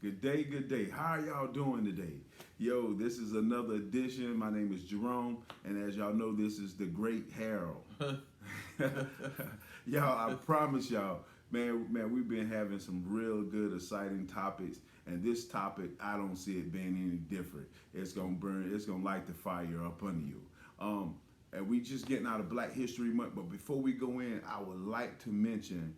Good day, good day. How are y'all doing today? Yo, this is another edition. My name is Jerome, and as y'all know, this is the Great Harold. Y'all, I promise y'all, man, we've been having some real good, exciting topics, and this topic, I don't see it being any different. It's gonna burn, it's gonna light the fire up under you. Um, and we just getting out of Black History Month, but before we go in, I would like to mention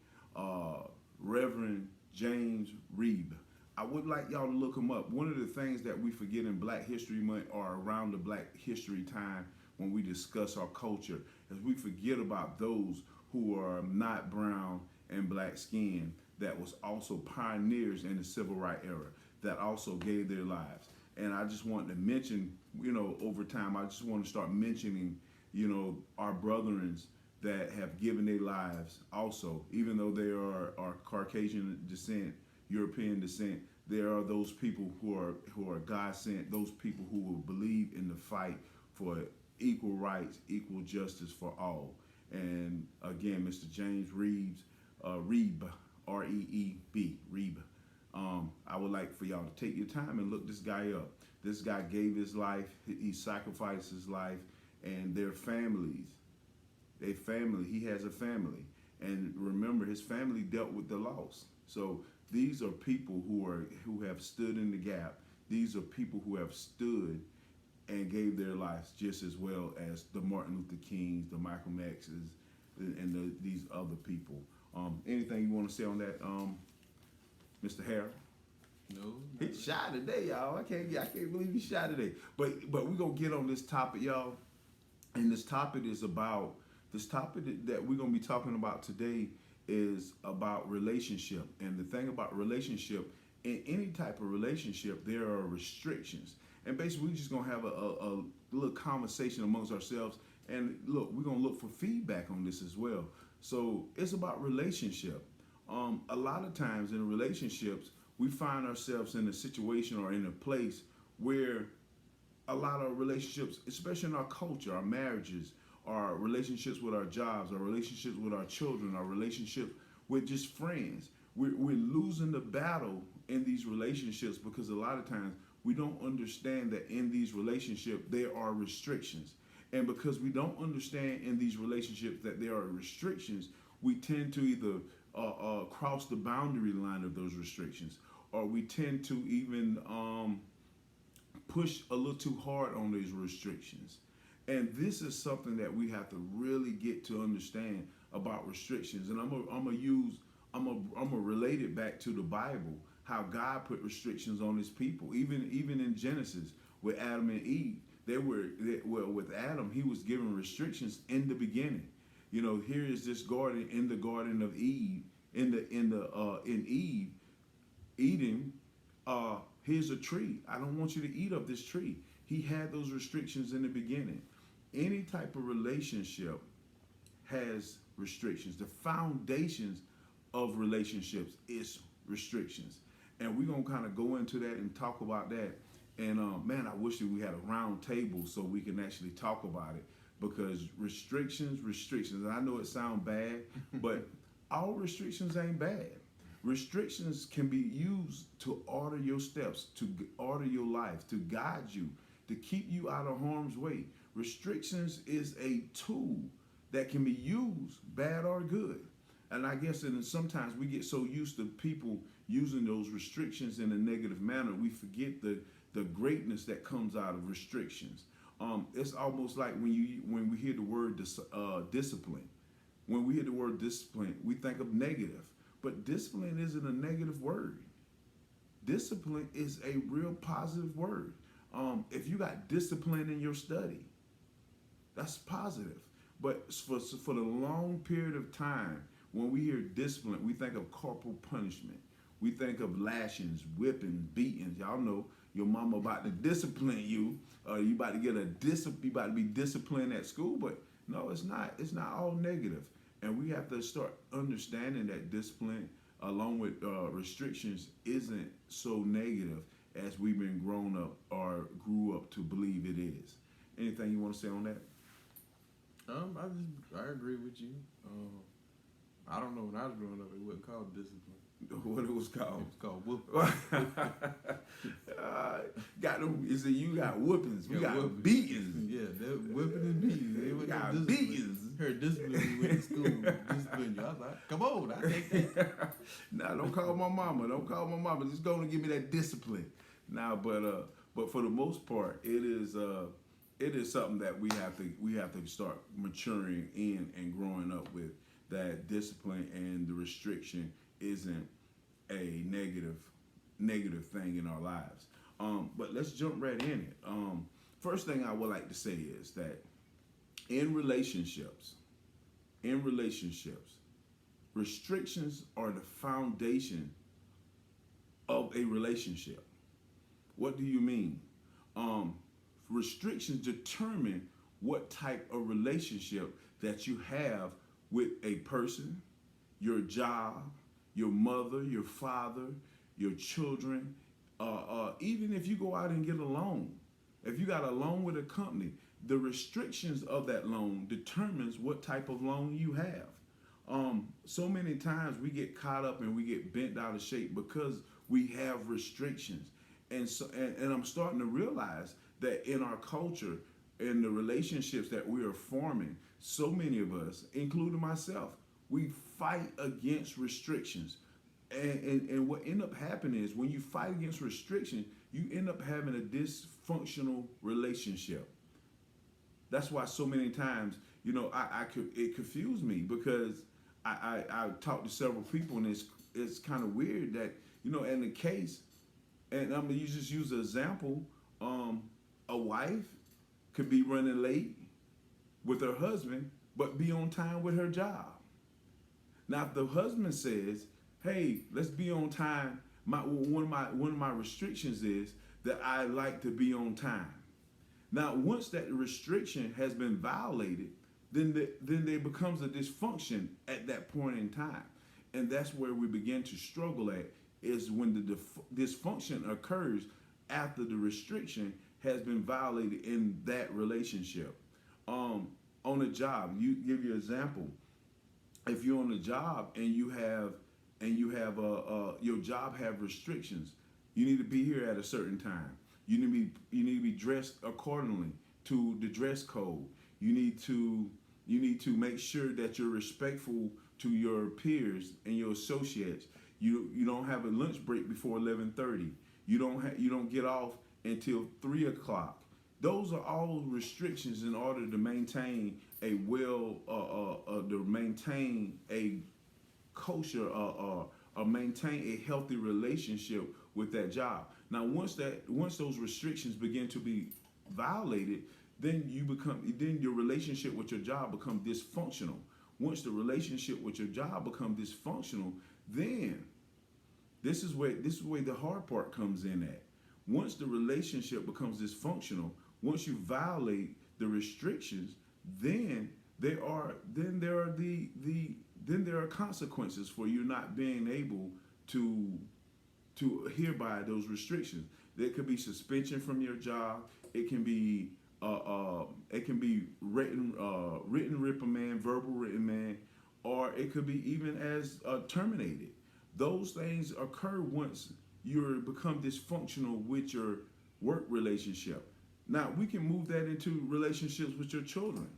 Reverend James Reeb. I would like y'all to look him up. One of the things that we forget in Black History Month or around the Black History time when we discuss our culture is we forget about those who are not brown and black skin that was also pioneers in the civil rights era that also gave their lives. And I just want to mention, over time, I just want to start mentioning, our brethrens that have given their lives also, even though they are Caucasian descent, European descent. There are those people who are God sent. Those people who will believe in the fight for equal rights, equal justice for all. And again, Mr. James Reeves, Reeb, R-E-E-B, Reeb. I would like for y'all to take your time and look this guy up. This guy gave his life. He sacrificed his life, and their families. He has a family, and remember, his family dealt with the loss. So these are people who have stood in the gap. These are people who have stood and gave their lives just as well as the Martin Luther Kings, the Malcolm X's, and these other people. Anything you want to say on that, Mr. Harold? No. He's shy today, y'all. I can't believe he's shy today. But we're gonna get on this topic, y'all. And this topic that we're gonna be talking about today is about relationship. And the thing about relationship, in any type of relationship, there are restrictions. And basically, we're just gonna have a little conversation amongst ourselves. And look, we're gonna look for feedback on this as well. So it's about relationship. A lot of times in relationships, we find ourselves in a situation or in a place where a lot of relationships, especially in our culture, our marriages, our relationships with our jobs, our relationships with our children, our relationship with just friends. We're losing the battle in these relationships because a lot of times we don't understand that in these relationships there are restrictions. And because we don't understand in these relationships that there are restrictions, we tend to either cross the boundary line of those restrictions, or we tend to even push a little too hard on these restrictions. And this is something that we have to really get to understand about restrictions. And I'm gonna relate it back to the Bible, how God put restrictions on His people. Even in Genesis with Adam and Eve, with Adam, he was given restrictions in the beginning. Here is this garden in the Garden of Eve, in Eve, Eden. Here's a tree. I don't want you to eat of this tree. He had those restrictions in the beginning. Any type of relationship has restrictions. The foundations of relationships is restrictions. And we're going to kind of go into that and talk about that. And man, I wish that we had a round table so we can actually talk about it, because restrictions. And I know it sounds bad, but all restrictions ain't bad. Restrictions can be used to order your steps, to order your life, to guide you, to keep you out of harm's way. Restrictions is a tool that can be used, bad or good. And I guess that sometimes we get so used to people using those restrictions in a negative manner, we forget the greatness that comes out of restrictions. It's almost like when we hear the word discipline. When we hear the word discipline, we think of negative. But discipline isn't a negative word. Discipline is a real positive word. If you got discipline in your study, that's positive. But for the long period of time, when we hear discipline, we think of corporal punishment. We think of lashings, whipping, beatings. Y'all know your mama about to discipline you. You about to get you about to be disciplined at school. But no, it's not. It's not all negative. And we have to start understanding that discipline, along with restrictions, isn't so negative as we've been grown up or grew up to believe it is. Anything you want to say on that? I agree with you. I don't know, when I was growing up, it wasn't called discipline. What it was called? It's called whooping. Got them. Is it you got whoopings? We got whooping. beatings. Yeah, they're whipping and beating. They We got discipline. beatings. Heard discipline when we went to school. Discipline you. I was like, come on, I take that. Nah, don't call my mama. Don't call my mama. Just go and give me that discipline. Nah, but for the most part, it is something that we have to start maturing in and growing up with. That discipline and the restriction isn't a negative thing in our lives. But let's jump right in it. First thing I would like to say is that in relationships, restrictions are the foundation of a relationship. What do you mean? Restrictions determine what type of relationship that you have with a person, your job, your mother, your father, your children, even if you go out and get a loan. If you got a loan with a company, the restrictions of that loan determines what type of loan you have. So many times we get caught up and we get bent out of shape because we have restrictions. And I'm starting to realize that in our culture, in the relationships that we are forming, so many of us, including myself, we fight against restrictions. And what end up happening is when you fight against restriction, you end up having a dysfunctional relationship. That's why so many times, it confused me because I talked to several people and it's kind of weird that, in the case, and I'm gonna just use an example, a wife could be running late with her husband, but be on time with her job. Now, if the husband says, "Hey, let's be on time," one of my restrictions is that I like to be on time. Now, once that restriction has been violated, then there becomes a dysfunction at that point in time, and that's where we begin to struggle at. Is when the dysfunction occurs after the restriction has been violated in that relationship. On a job, you give you an example. If you're on a job and you have your job have restrictions, you need to be here at a certain time. You need to be dressed accordingly to the dress code. You need to make sure that you're respectful to your peers and your associates. You don't have a lunch break before 11:30. You don't get off until 3 o'clock. Those are all restrictions in order to maintain maintain a kosher or maintain a healthy relationship with that job. Now, once those restrictions begin to be violated, then your relationship with your job become dysfunctional. Once the relationship with your job become dysfunctional, then this is where the hard part comes in at. Once the relationship becomes dysfunctional, once you violate the restrictions, then there are consequences for you not being able to adhere by those restrictions. There could be suspension from your job. It can be written reprimand, verbal reprimand, or it could be even as terminated. Those things occur once you become dysfunctional with your work relationship. Now we can move that into relationships with your children.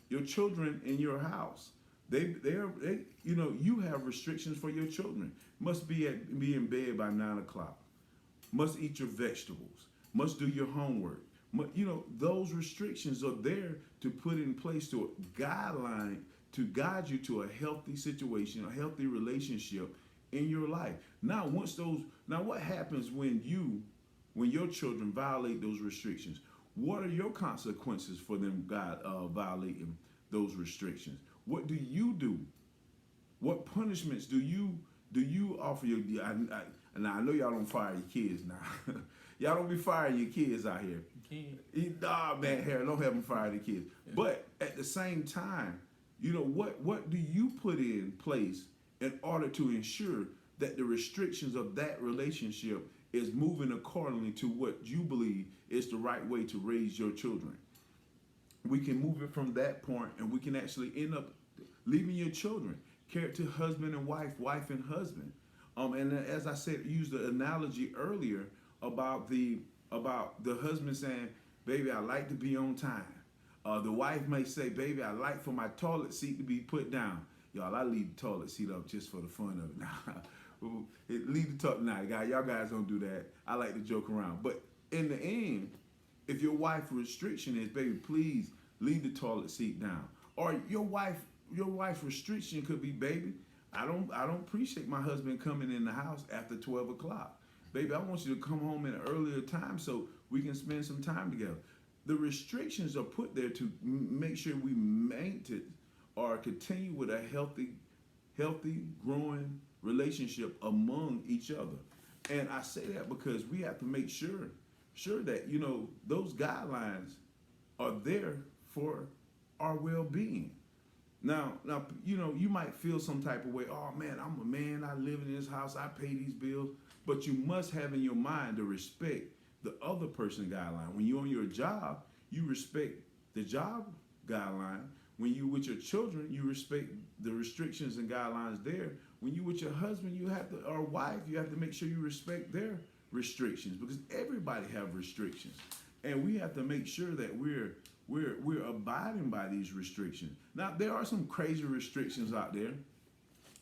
Your children in your house. You have restrictions for your children. Must be in bed by 9 o'clock. Must eat your vegetables. Must do your homework. Those restrictions are there to put in place to guide you to a healthy situation, a healthy relationship in your life. Now, what happens when your children violate those restrictions? What are your consequences for them violating those restrictions? What do you do? What punishments do you offer your? And I know y'all don't fire your kids now. Y'all don't be firing your kids out here. Nah, man, Harold, don't have them fire the kids. Yeah. But at the same time, what do you put in place in order to ensure that the restrictions of that relationship is moving accordingly to what you believe is the right way to raise your children? We can move it from that point, and we can actually end up leaving your children character husband and wife and husband. And as I said, used the analogy earlier about the husband saying, "Baby, I like to be on time." The wife may say, "Baby, I like for my toilet seat to be put down." Y'all, I leave the toilet seat up just for the fun of it. Now, leave the toilet. Nah, y'all guys don't do that. I like to joke around. But in the end, if your wife's restriction is, "Baby, please leave the toilet seat down," or your wife's restriction could be, "Baby, I don't appreciate my husband coming in the house after 12 o'clock. Baby, I want you to come home at an earlier time so we can spend some time together." The restrictions are put there to make sure we maintain or continue with a healthy, growing relationship among each other. And I say that because we have to make sure that, those guidelines are there for our well-being. Now, you might feel some type of way. "Oh man, I'm a man. I live in this house. I pay these bills." But you must have in your mind to respect the other person's guideline. When you're on your job, you respect the job guideline. When you with your children, you respect the restrictions and guidelines there. When you with your husband, or wife, you have to make sure you respect their restrictions, because everybody have restrictions, and we have to make sure that we're abiding by these restrictions. Now, there are some crazy restrictions out there.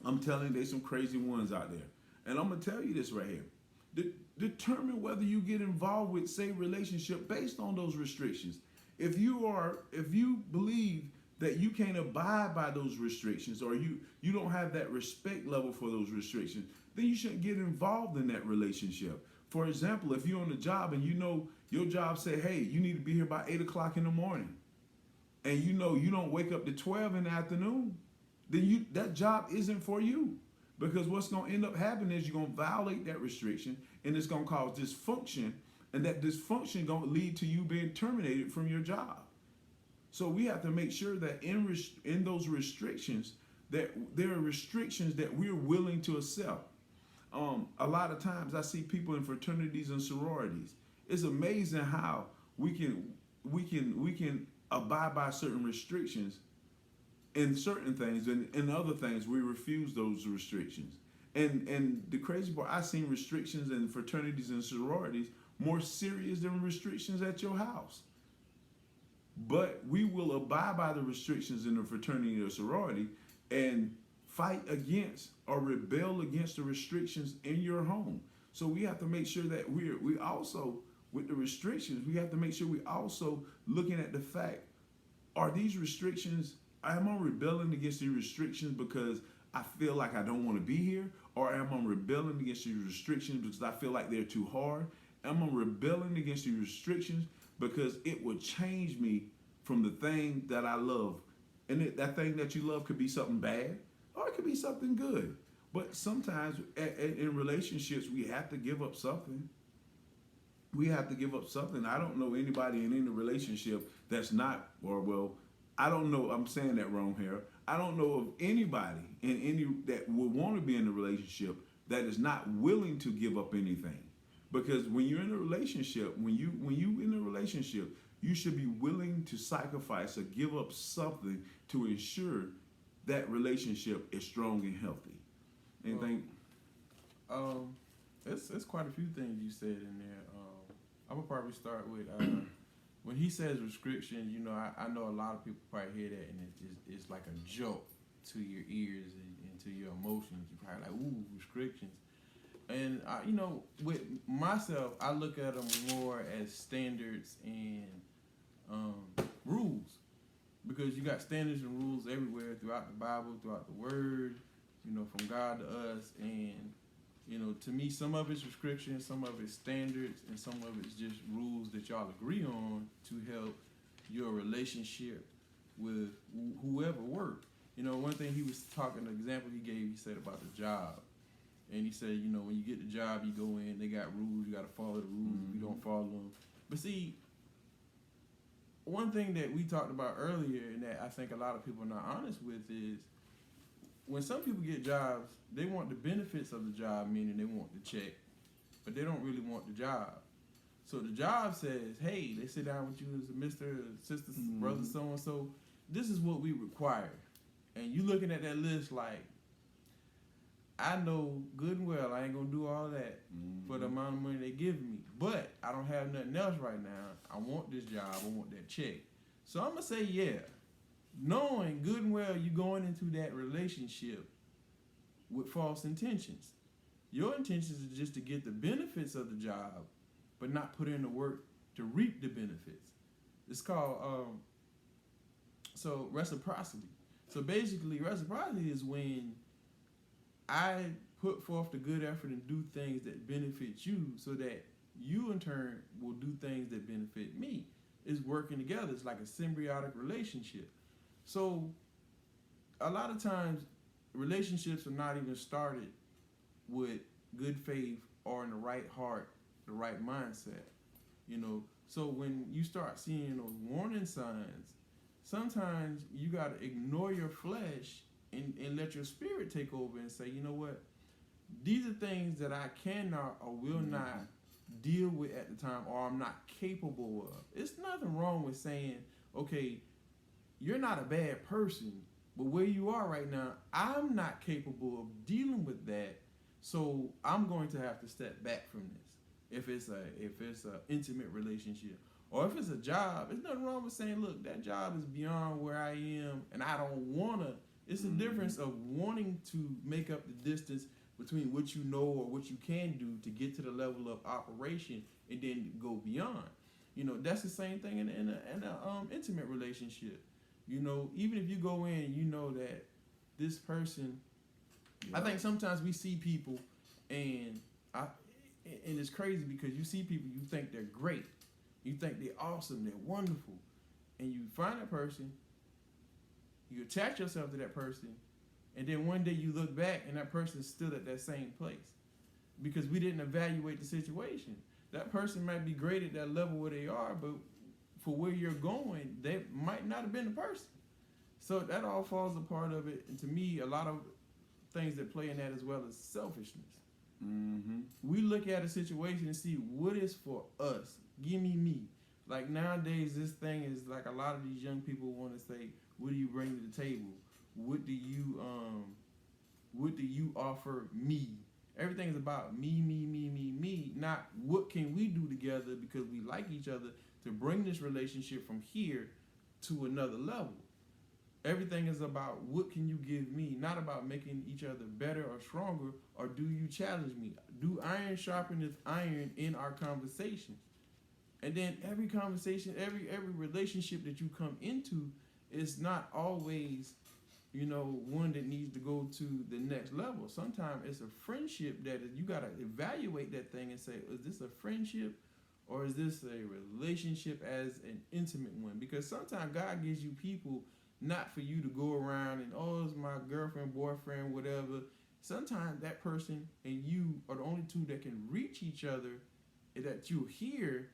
I'm telling you, there's some crazy ones out there. And I'm going to tell you this right here. Determine whether you get involved with, say, relationship based on those restrictions. If you believe that you can't abide by those restrictions, or you don't have that respect level for those restrictions, then you shouldn't get involved in that relationship. For example, if you're on the job and your job say, "Hey, you need to be here by 8 o'clock in the morning," and you don't wake up to 12 in the afternoon, then that job isn't for you. Because what's going to end up happening is you're going to violate that restriction, and it's going to cause dysfunction, and that dysfunction going to lead to you being terminated from your job. So we have to make sure that in those restrictions, that there are restrictions that we're willing to accept. A lot of times I see people in fraternities and sororities. It's amazing how we can abide by certain restrictions in certain things, and in other things we refuse those restrictions. And the crazy part, I've seen restrictions in fraternities and sororities more serious than restrictions at your house. But we will abide by the restrictions in the fraternity or sorority and fight against or rebel against the restrictions in your home. So we have to make sure that we also, with the restrictions, we have to make sure we also looking at the fact, are these restrictions, am I rebelling against these restrictions because I feel like I don't want to be here? Or am I rebelling against these restrictions because I feel like they're too hard? Am I rebelling against these restrictions because it would change me from the thing that I love? And that thing that you love could be something bad, or it could be something good. But sometimes in relationships, we have to give up something. We have to give up something. I don't know anybody in any relationship that's not, I don't know, I'm saying that wrong here. I don't know of anybody that would want to be in a relationship that is not willing to give up anything. Because when you're in a relationship, when you in a relationship, you should be willing to sacrifice or give up something to ensure that relationship is strong and healthy. Anything? It's quite a few things you said in there. I'm gonna probably start with when he says restrictions. I know a lot of people probably hear that and it's like a jolt to your ears and to your emotions. You're probably like, "Ooh, restrictions." And with myself, I look at them more as standards and rules, because you got standards and rules everywhere throughout the Bible, throughout the Word, from God to us. And to me, some of it's restrictions, some of it's standards, and some of it's just rules that y'all agree on to help your relationship with whoever work. One thing he was talking, the example he gave, he said about the job. And he said, when you get the job, you go in, they got rules, you got to follow the rules. If you don't follow them. But see, one thing that we talked about earlier, and that I think a lot of people are not honest with, is when some people get jobs, they want the benefits of the job, meaning they want the check, but they don't really want the job. So the job says, "Hey," they sit down with you as a Mr., sister, brother, so-and-so, "this is what we require." And you looking at that list like, I know good and well I ain't gonna do all that for the amount of money they give me. But I don't have nothing else right now. I want this job. I want that check. So I'm gonna say yeah, knowing good and well you going into that relationship with false intentions. Your intentions is just to get the benefits of the job, but not put in the work to reap the benefits. It's called so reciprocity. So basically, reciprocity is when I put forth the good effort and do things that benefit you, so that you in turn will do things that benefit me. It's working together. It's like a symbiotic relationship. So a lot of times relationships are not even started with good faith or in the right heart, the right mindset. You know, so when you start seeing those warning signs, sometimes you got to ignore your flesh and let your spirit take over and say, you know what, these are things that I cannot or will not deal with at the time, or I'm not capable of. It's nothing wrong with saying, okay, you're not a bad person, but where you are right now, I'm not capable of dealing with that, so I'm going to have to step back from this. If it's a intimate relationship, or if it's a job, there's nothing wrong with saying, look, that job is beyond where I am, and I don't wanna. It's the difference of wanting to make up the distance between what you know or what you can do to get to the level of operation and then go beyond. You know, that's the same thing in a intimate relationship. You know, even if you go in, you know that this person. Yeah. I think sometimes we see people, and it's crazy because you see people, you think they're great, you think they're awesome, they're wonderful, and you find that person, you attach yourself to that person, and then one day you look back and that person is still at that same place because we didn't evaluate the situation. That person might be great at that level where they are, but for where you're going, they might not have been the person. So that all falls a part of it. And to me, a lot of things that play in that as well is selfishness. We look at a situation and see what is for us. Give me. Like nowadays, this thing is like a lot of these young people want to say, what do you bring to the table? What do you offer me? Everything is about me, not what can we do together because we like each other to bring this relationship from here to another level. Everything is about what can you give me, not about making each other better or stronger, or do you challenge me? Do iron sharpen iron in our conversations? And then every conversation, every relationship that you come into is not always, you know, one that needs to go to the next level. Sometimes it's a friendship that you got to evaluate that thing and say, is this a friendship or is this a relationship as an intimate one? Because sometimes God gives you people not for you to go around and, oh, it's my girlfriend, boyfriend, whatever. Sometimes that person and you are the only two that can reach each other, and that you hear,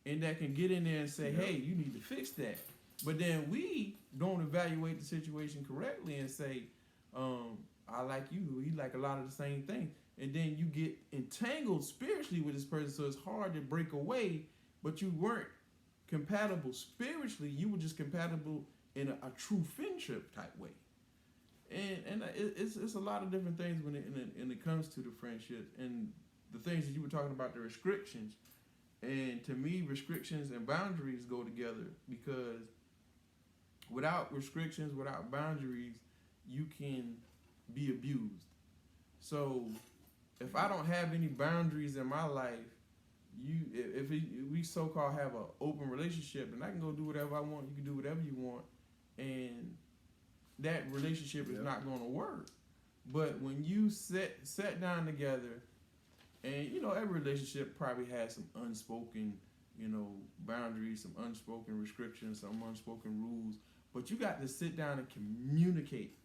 and that can get in there and say, hey, you need to fix that. But then we don't evaluate the situation correctly and say, I like you, we like a lot of the same things. And then you get entangled spiritually with this person, so it's hard to break away, but you weren't compatible spiritually, you were just compatible in a true friendship type way. And it's a lot of different things when it comes to the friendships and the things that you were talking about, the restrictions. And to me, restrictions and boundaries go together, because without restrictions, without boundaries, you can be abused. So if I don't have any boundaries in my life, if we so-called have an open relationship, then I can go do whatever I want, you can do whatever you want, and that relationship is not going to work. But when you sat down together, and you know, every relationship probably has some unspoken, you know, boundaries, some unspoken restrictions, some unspoken rules, but you got to sit down and communicate.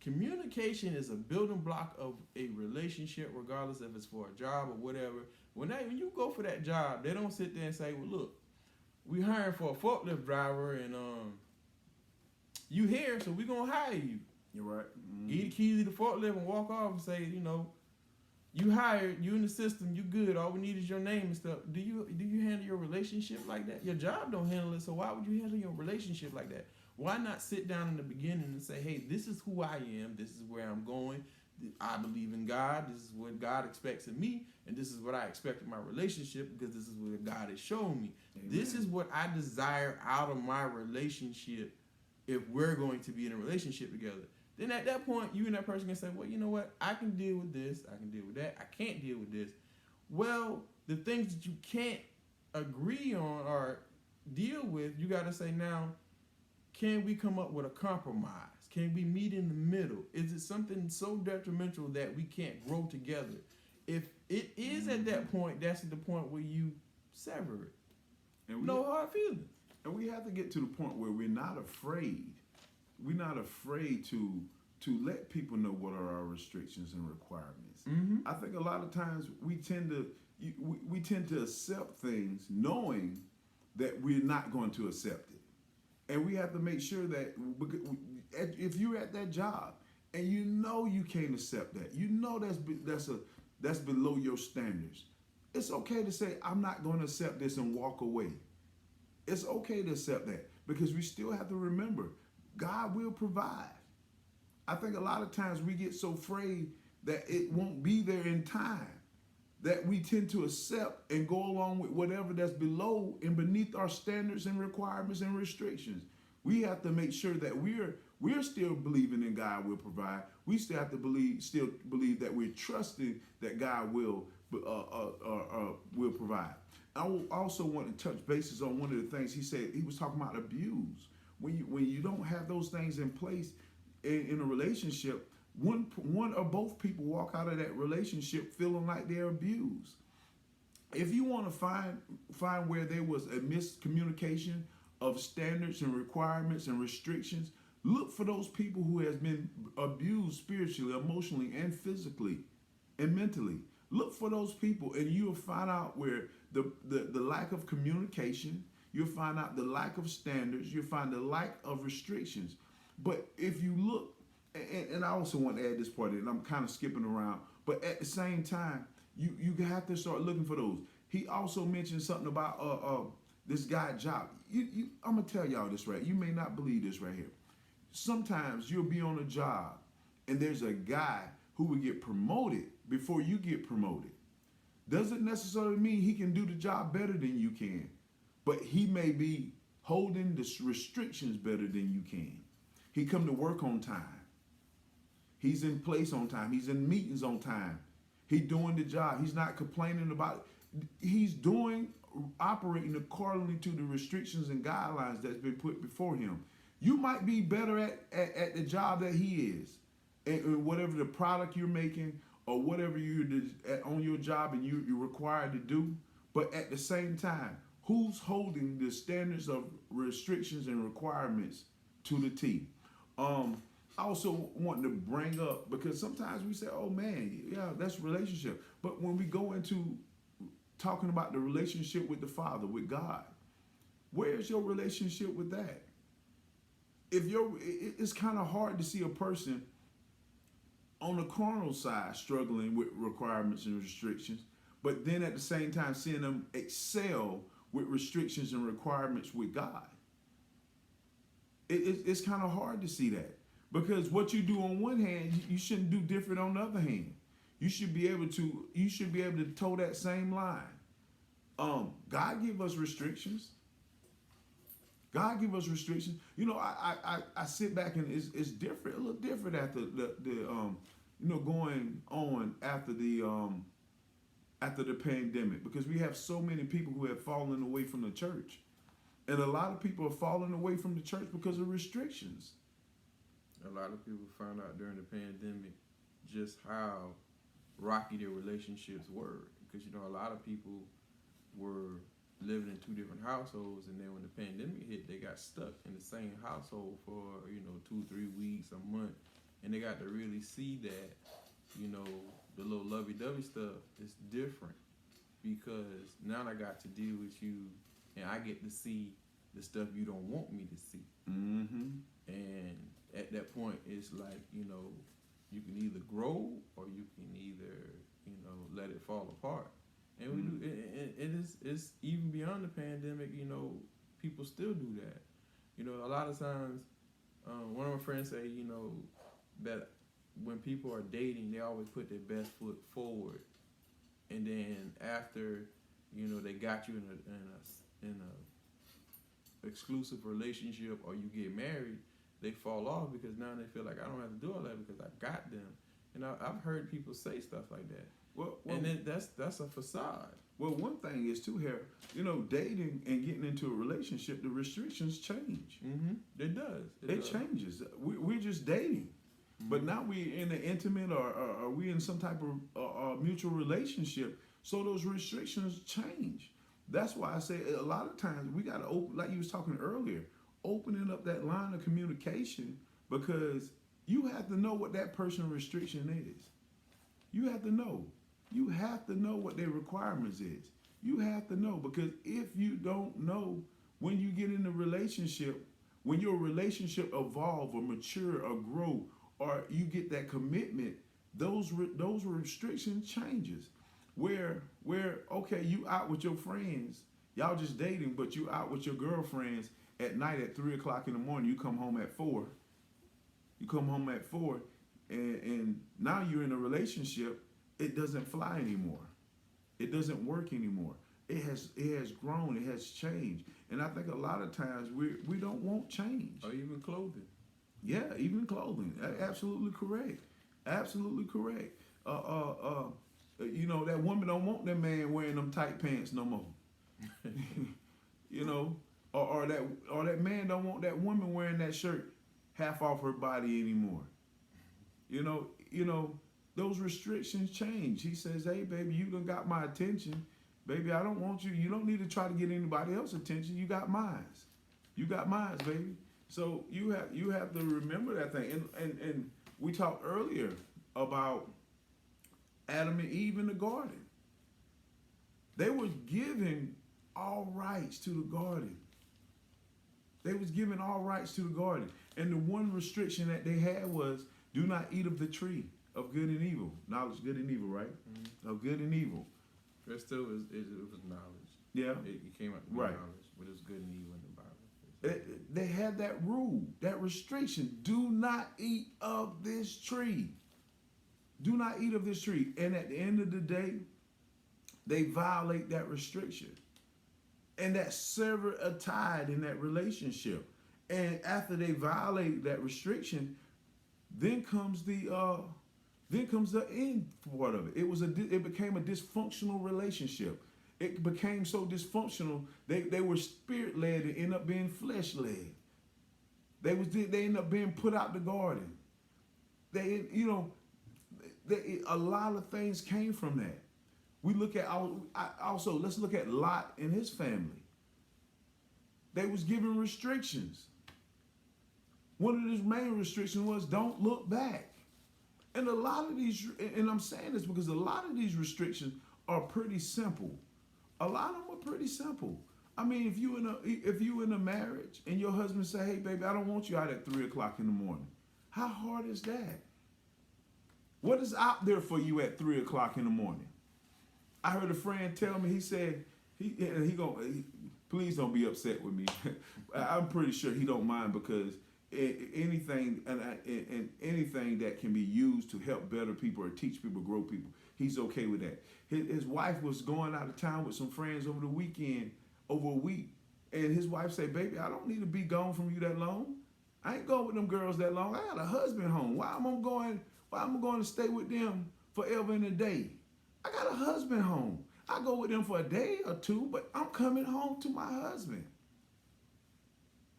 Communication is a building block of a relationship, regardless if it's for a job or whatever. When you go for that job, they don't sit there and say, well, look, we hiring for a forklift driver, and you here, so we gonna hire you. You're right. Give you the keys to the forklift and walk off and say, you know, you hired, you in the system, you good. All we need is your name and stuff. Do you handle your relationship like that? Your job don't handle it, so why would you handle your relationship like that? Why not sit down in the beginning and say, hey, this is who I am, this is where I'm going, I believe in God. This is what God expects of me, and this is what I expect in my relationship because this is what God has shown me. Amen. This is what I desire out of my relationship if we're going to be in a relationship together. Then at that point, you and that person can say, well, you know what? I can deal with this. I can deal with that. I can't deal with this. Well, the things that you can't agree on or deal with, you got to say now, can we come up with a compromise? Can we meet in the middle? Is it something so detrimental that we can't grow together? If it is at that point, that's at the point where you sever it. And No hard feelings. And we have to get to the point where we're not afraid. We're not afraid to let people know what are our restrictions and requirements. Mm-hmm. I think a lot of times we tend to accept things knowing that we're not going to accept it, and we have to make sure that if you're at that job and you know you can't accept that, you know that's below your standards. It's okay to say I'm not going to accept this and walk away. It's okay to accept that because we still have to remember God will provide. I think a lot of times we get so afraid that it won't be there in time that we tend to accept and go along with whatever that's below and beneath our standards and requirements and restrictions. We have to make sure that we're still believing in God will provide. We still have to believe that we're trusting that God will provide. I also want to touch bases on one of the things he said. He was talking about abuse. When you don't have those things in place in a relationship, one or both people walk out of that relationship feeling like they're abused. If you want to find where there was a miscommunication of standards and requirements and restrictions, look for those people who has been abused spiritually, emotionally, and physically, and mentally. Look for those people, and you'll find out where the lack of communication. You'll find out the lack of standards. You'll find the lack of restrictions. But if you look, and I also want to add this part in, and I'm kind of skipping around, but at the same time, you have to start looking for those. He also mentioned something about this guy job. I'm gonna tell y'all this right. You may not believe this right here. Sometimes you'll be on a job, and there's a guy who will get promoted before you get promoted. Doesn't necessarily mean he can do the job better than you can, but he may be holding the restrictions better than you can. He come to work on time. He's in place on time. He's in meetings on time. He's doing the job. He's not complaining about it. He's operating accordingly to the restrictions and guidelines that's been put before him. You might be better at the job that he is, and whatever the product you're making or whatever you're on your job and you're required to do. But at the same time, who's holding the standards of restrictions and requirements to the T? I also want to bring up, because sometimes we say, oh man, yeah, that's relationship. But when we go into talking about the relationship with the Father, with God, where's your relationship with that? It's kind of hard to see a person on the carnal side struggling with requirements and restrictions, but then at the same time seeing them excel with restrictions and requirements with God. It's kind of hard to see that, because what you do on one hand, you shouldn't do different on the other hand. You should be able to toe that same line. God give us restrictions. God give us restrictions. You know, I sit back and it's different, a little different after the going on after the pandemic, because we have so many people who have fallen away from the church. And a lot of people are falling away from the church because of restrictions. A lot of people found out during the pandemic just how rocky their relationships were. Because, you know, a lot of people were living in two different households, and then when the pandemic hit, they got stuck in the same household for, 2-3 weeks, a month. And they got to really see that, the little lovey-dovey stuff is different, because now I got to deal with you, and I get to see the stuff you don't want me to see. Mm-hmm. And at that point, it's like, you can either grow or you can either, let it fall apart. And we do, and it's even beyond the pandemic, people still do that. A lot of times, one of my friends say, that when people are dating, they always put their best foot forward, and then after, they got you in a exclusive relationship or you get married, they fall off because now they feel like I don't have to do all that because I got them. And I've heard people say stuff like that. Well, And then that's a facade. well, one thing is too, here, dating and getting into a relationship, the restrictions change. Mm-hmm. It does. It changes. We're just dating, but now we're in an intimate or we in some type of mutual relationship. So those restrictions change. That's why I say a lot of times we got to open, like you was talking earlier, opening up that line of communication, because you have to know what that person's restriction is. You have to know. You have to know what their requirements is. You have to know, because if you don't know, when you get in a relationship, when your relationship evolve or mature or grow, or you get that commitment, those restrictions changes. Where okay, you out with your friends, y'all just dating, but you out with your girlfriends at night at 3:00 in the morning. You come home at 4. You come home at 4, and now you're in a relationship. It doesn't fly anymore. It doesn't work anymore. It has grown. It has changed. And I think a lot of times we don't want change. Or even clothing. Yeah, even clothing. Absolutely correct. Absolutely correct. That woman don't want that man wearing them tight pants no more. Or that man don't want that woman wearing that shirt half off her body anymore. Those restrictions change. He says, "Hey, baby, you done got my attention. Baby, I don't want you. You don't need to try to get anybody else's attention. You got mine. You got mine, baby." So you have to remember that thing. And we talked earlier about Adam and Eve in the garden. They were given all rights to the garden. They was given all rights to the garden. And the one restriction that they had was, do not eat of the tree of good and evil. Knowledge, good and evil, right? Mm-hmm. Of good and evil. It still was, it was knowledge. Yeah. It came out to be right. knowledge, but it was good and evil in the Bible. They had that rule, that restriction. Do not eat of this tree. Do not eat of this tree. And at the end of the day, they violate that restriction. And that severed a tide in that relationship. And after they violate that restriction, then comes the end part of it. It became a dysfunctional relationship. It became so dysfunctional, they were spirit led and ended up being flesh led. They ended up being put out the garden. A lot of things came from that. We look at let's look at Lot and his family. They was given restrictions. One of his main restrictions was don't look back. And a lot of these, and I'm saying this because a lot of these restrictions are pretty simple. A lot of them are pretty simple. I mean, if you in a marriage and your husband say, "Hey, baby, I don't want you out at 3:00 in the morning," how hard is that? What is out there for you at 3:00 in the morning? I heard a friend tell me. He said please don't be upset with me. I'm pretty sure he don't mind, because anything and anything that can be used to help better people or teach people, grow people, he's okay with that. His wife was going out of town with some friends over the weekend, over a week, and his wife said, "Baby, I don't need to be gone from you that long. I ain't going with them girls that long. I got a husband home. Why am I going to stay with them forever and a day? I got a husband home. I go with them for a day or two, but I'm coming home to my husband."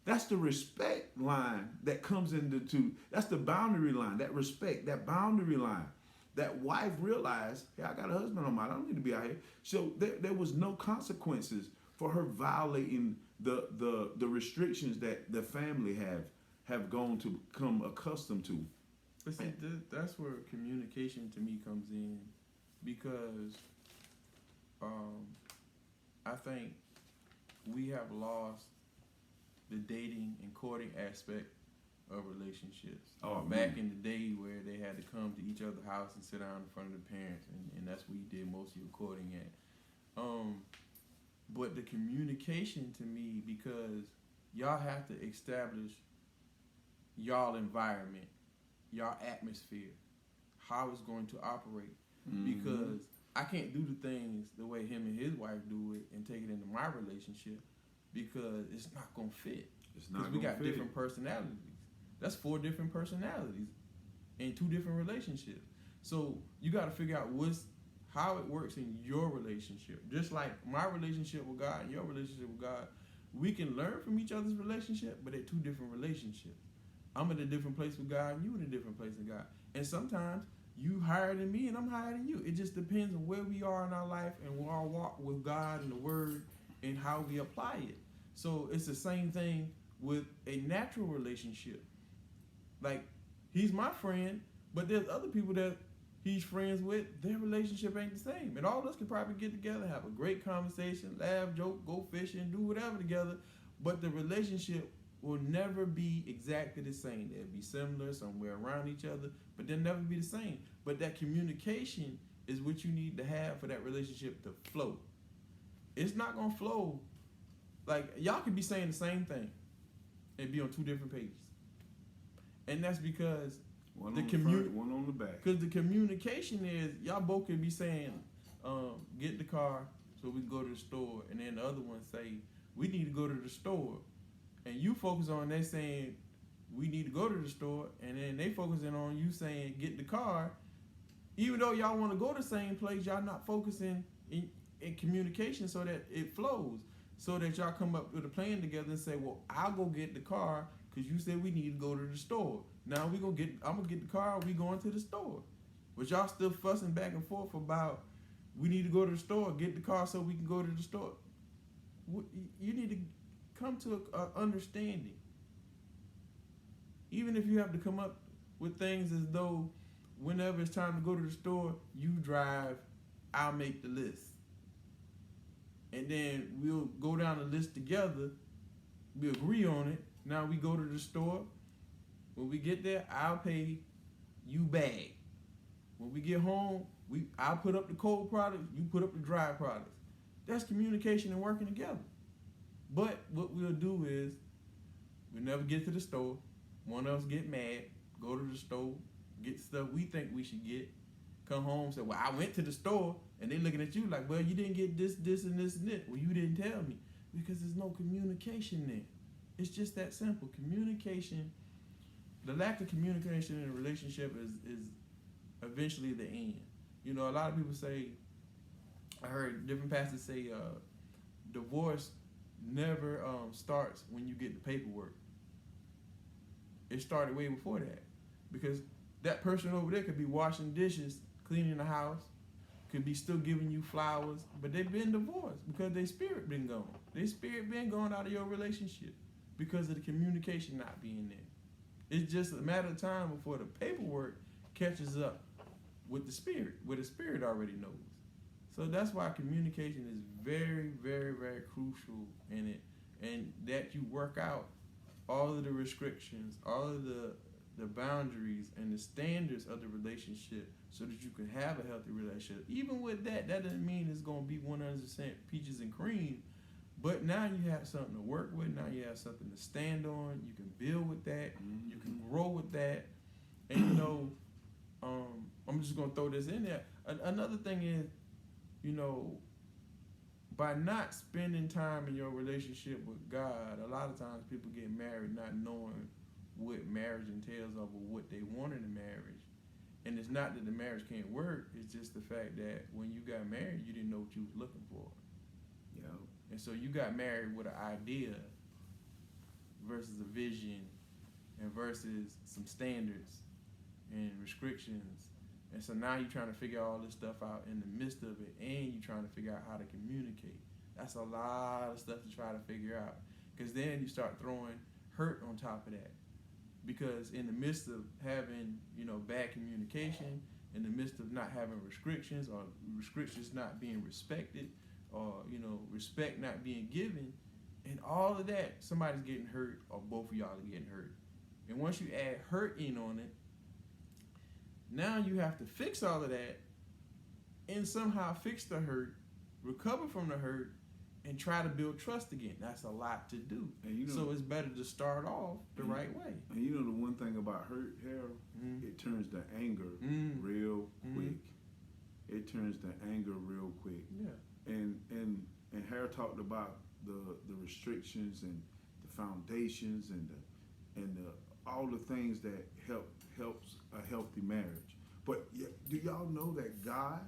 That's the respect line that comes into, that's the boundary line, that respect, that boundary line. That wife realized, "Hey, I got a husband on mine. I don't need to be out here." So there was no consequences for her violating the restrictions that the family have gone to become accustomed to. But see, that's where communication to me comes in, because I think we have lost the dating and courting aspect of relationships. Back in the day where they had to come to each other's house and sit down in front of the parents, and that's where you did most of your courting at. But the communication to me, because y'all have to establish y'all environment, y'all atmosphere. how it's going to operate. Mm-hmm. Because I can't do the things the way him and his wife do it and take it into my relationship because it's not gonna fit. It's not we gonna got fit. different personalities. That's 4 different personalities in 2 different relationships. So you got to figure out how it works in your relationship. Just like my relationship with God and your relationship with God, we can learn from each other's relationship, but they're 2 different relationships. I'm in a different place with God, and you in a different place with God. And sometimes you higher than me, and I'm higher than you. It just depends on where we are in our life and our walk with God and the Word and how we apply it. So it's the same thing with a natural relationship. Like, he's my friend, but there's other people that he's friends with, their relationship ain't the same. And all of us could probably get together, have a great conversation, laugh, joke, go fishing, do whatever together, but the relationship will never be exactly the same. They'll be similar, somewhere around each other, but they'll never be the same. But that communication is what you need to have for that relationship to flow. It's not going to flow. Like, y'all could be saying the same thing and be on 2 different pages. And that's because one on the front, one on the back. Because the communication is, y'all both can be saying, get in the car so we can go to the store. And then the other one say, we need to go to the store. And you focus on they saying, we need to go to the store. And then they focusing on you saying, get in the car. Even though y'all want to go to the same place, y'all not focusing in communication so that it flows. So that y'all come up with a plan together and say, well, I'll go get the car because you said we need to go to the store. Now I'm gonna get the car, we going to the store. But y'all still fussing back and forth about we need to go to the store, get the car so we can go to the store. You need to come to an understanding. Even if you have to come up with things as though whenever it's time to go to the store, you drive, I'll make the list. And then we'll go down the list together, we agree on it. Now we go to the store. When we get there, I'll pay, you bag. When we get home, I'll put up the cold products, you put up the dry products. That's communication and working together. But what we'll do is, we never get to the store. One of us get mad, go to the store, get stuff we think we should get, come home, say, well, I went to the store, and they looking at you like, well, you didn't get this, and this, and this. Well, you didn't tell me. Because there's no communication there. It's just that simple. Communication, the lack of communication in a relationship is eventually the end. You know, a lot of people say, I heard different pastors say, divorce never starts when you get the paperwork. It started way before that. Because that person over there could be washing dishes, cleaning the house, could be still giving you flowers, but they've been divorced because their spirit been gone. Their spirit been gone out of your relationship because of the communication not being there. It's just a matter of time before the paperwork catches up with the spirit, where the spirit already knows. So that's why communication is very, very, very crucial in it, and that you work out all of the restrictions, all of the boundaries and the standards of the relationship so that you can have a healthy relationship. Even with that doesn't mean it's going to be 100% peaches and cream, but now you have something to work with. Now you have something to stand on. You can build with that. Mm-hmm. You can grow with that. And you know, I'm just going to throw this in there. Another thing is, you know, by not spending time in your relationship with God, a lot of times people get married not knowing what marriage entails or what they want in a marriage. And it's not that the marriage can't work, it's just the fact that when you got married, you didn't know what you was looking for. Yeah. And so you got married with an idea versus a vision and versus some standards and restrictions. And so now you're trying to figure all this stuff out in the midst of it, and you're trying to figure out how to communicate. That's a lot of stuff to try to figure out. Because then you start throwing hurt on top of that. Because in the midst of having, you know, bad communication, in the midst of not having restrictions or restrictions not being respected, or, you know, respect not being given, and all of that, somebody's getting hurt or both of y'all are getting hurt. And once you add hurt in on it, now you have to fix all of that and somehow fix the hurt, recover from the hurt, and try to build trust again. That's a lot to do. And you know, so it's better to start off the right way. And you know the one thing about hurt, Harold, it turns to anger real quick. It turns to anger real quick. Yeah. And Harold talked about the restrictions and the foundations and all the things that helps a healthy marriage. But do y'all know that God,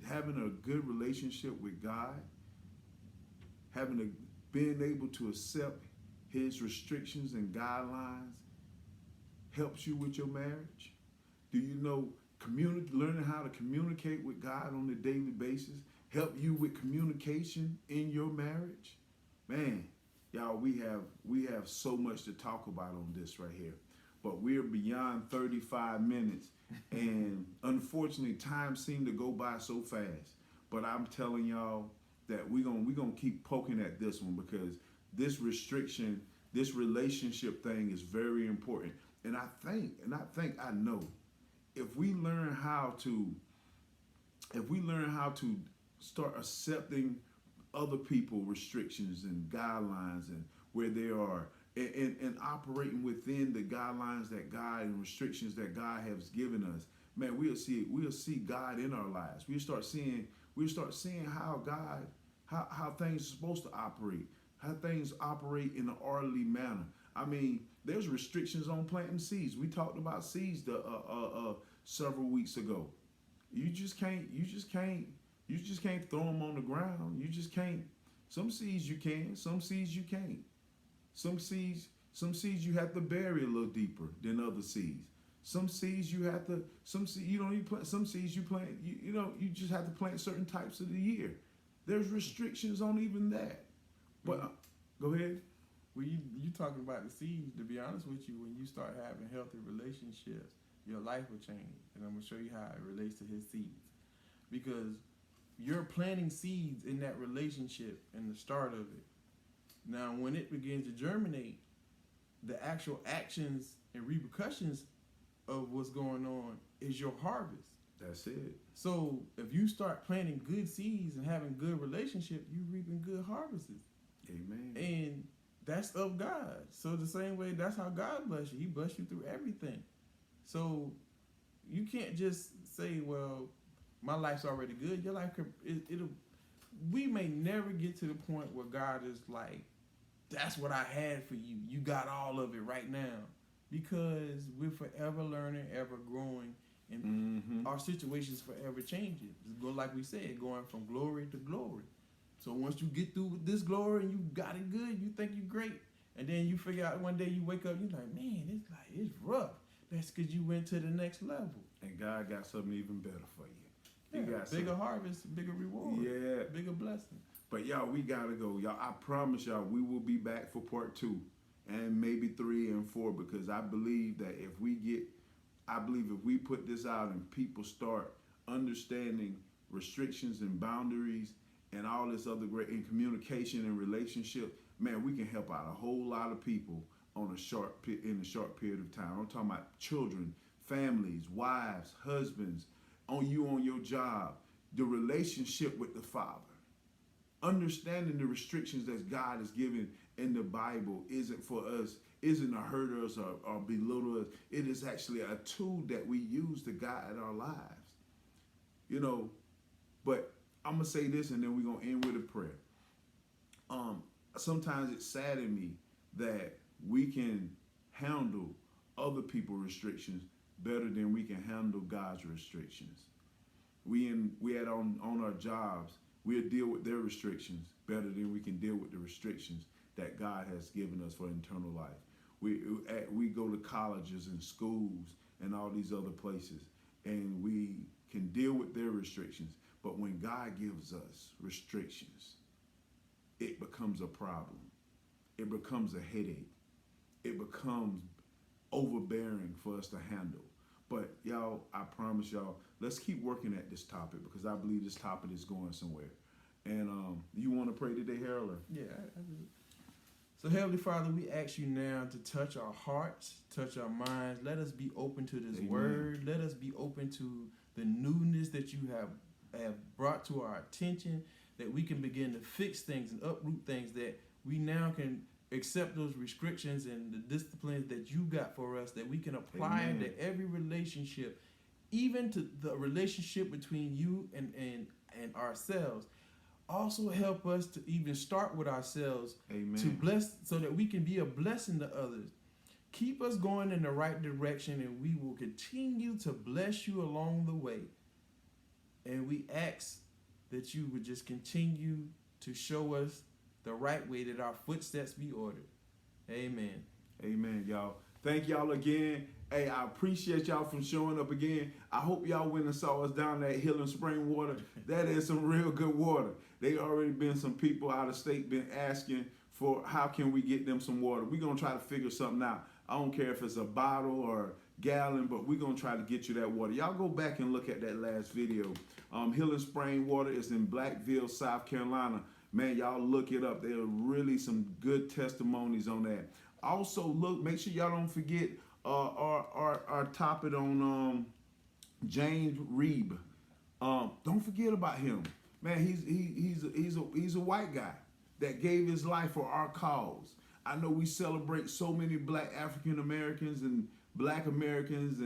having a good relationship with God, being able to accept His restrictions and guidelines helps you with your marriage? Do you know learning how to communicate with God on a daily basis help you with communication in your marriage? Man, y'all, we have so much to talk about on this right here. But we're beyond 35 minutes, and unfortunately, time seemed to go by so fast. But I'm telling y'all that we're gonna keep poking at this one, because this restriction, this relationship thing is very important. And I know if we learn how to start accepting other people's restrictions and guidelines and where they are, and operating within the guidelines that God and restrictions that God has given us, man, we'll see God in our lives. We'll start seeing how things are supposed to operate, how things operate in an orderly manner. I mean, there's restrictions on planting seeds. We talked about seeds several weeks ago. You just can't throw them on the ground. You just can't. Some seeds you can, some seeds you can't. Some seeds you have to bury a little deeper than other seeds. Some seeds you don't even plant. Some seeds you plant, you just have to plant certain types of the year. There's restrictions on even that. But go ahead. Well, you talking about the seeds. To be honest with you, when you start having healthy relationships, your life will change. And I'm gonna show you how it relates to His seeds, because you're planting seeds in that relationship in the start of it. Now, when it begins to germinate, the actual actions and repercussions of what's going on is your harvest. That's it. So if you start planting good seeds and having good relationship, you reaping good harvests. Amen. And that's of God. So the same way, that's how God bless you. He bless you through everything. So you can't just say, well, my life's already good. Your life, we may never get to the point where God is like, that's what I had for you. You got all of it right now. Because we're forever learning, ever growing, and our situations forever changing. It's go like we said, going from glory to glory. So once you get through with this glory and you got it good, you think you're great. And then you figure out one day you wake up, you're like, man, it's rough. That's because you went to the next level. And God got something even better for you. He got bigger harvest, bigger reward. Yeah. Bigger blessing. But y'all, we gotta go. Y'all, I promise y'all, we will be back for part 2 and maybe 3 and 4, because I believe that if we put this out and people start understanding restrictions and boundaries and all this other great in communication and relationship, man, we can help out a whole lot of people in a short period of time. I'm talking about children, families, wives, husbands, on your job, the relationship with the Father. Understanding the restrictions that God has given in the Bible isn't to hurt us or belittle us. It is actually a tool that we use to guide our lives. But I'm going to say this, and then we're going to end with a prayer. Sometimes it saddens me that we can handle other people's restrictions better than we can handle God's restrictions. We had on our jobs, we'll deal with their restrictions better than we can deal with the restrictions that God has given us for eternal life. We go to colleges and schools and all these other places, and we can deal with their restrictions. But when God gives us restrictions, it becomes a problem. It becomes a headache. It becomes overbearing for us to handle. But y'all, I promise y'all, let's keep working at this topic, because I believe this topic is going somewhere. And you want to pray today, Harold? Yeah, I do. So Heavenly Father, we ask you now to touch our hearts, touch our minds. Let us be open to this word. Let us be open to the newness that you have brought to our attention. that we can begin to fix things and uproot things, that we now can accept those restrictions and the disciplines that you got for us, that we can apply Amen. into every relationship, even to the relationship between you and ourselves. Also help us to even start with ourselves, Amen. to bless, so that we can be a blessing to others. Keep us going in the right direction, and we will continue to bless you along the way. And we ask that you would just continue to show us the right way, that our footsteps be ordered. Amen. Amen, y'all. Thank y'all again. Hey, I appreciate y'all from showing up again. I hope y'all went and saw us down there at Healing Spring Water. That is some real good water. They already been some people out of state been asking for how can we get them some water. We're going to try to figure something out. I don't care if it's a bottle or gallon, but we're going to try to get you that water. Y'all go back and look at that last video. Healing Spring Water is in Blackville, South Carolina. Man, y'all look it up. There are really some good testimonies on that. Also, look, make sure y'all don't forget our topic on James Reeb. Don't forget about him. Man, he's a white guy that gave his life for our cause. I know we celebrate so many Black African Americans and Black Americans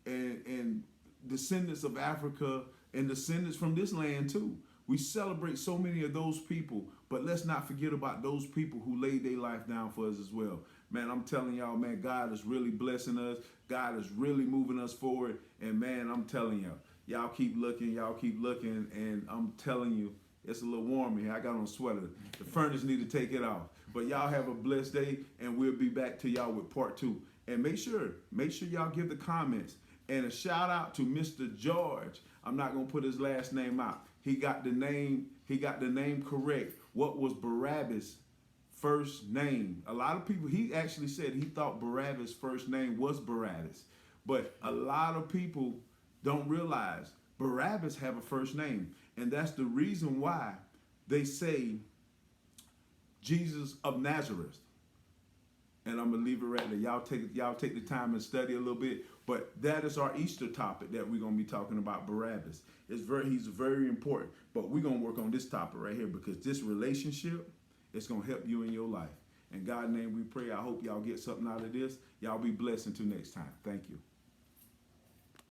and descendants of Africa and descendants from this land too. We celebrate so many of those people, but let's not forget about those people who laid their life down for us as well. Man, I'm telling y'all, man, God is really blessing us. God is really moving us forward. And man, I'm telling y'all keep looking, and I'm telling you, it's a little warm here. I got on a sweater. The furnace need to take it off. But y'all have a blessed day, and we'll be back to y'all with part 2. And make sure y'all give the comments. And a shout out to Mr. George. I'm not gonna put his last name out. He got the name correct. What was Barabbas' first name? A lot of people, he actually said he thought Barabbas' first name was Barabbas. But a lot of people don't realize Barabbas have a first name. And that's the reason why they say Jesus of Nazareth. And I'm gonna leave it right there. Y'all take the time and study a little bit. But that is our Easter topic that we're gonna be talking about, Barabbas. He's very important. But we're gonna work on this topic right here, because this relationship is gonna help you in your life. In God's name we pray. I hope y'all get something out of this. Y'all be blessed until next time. Thank you.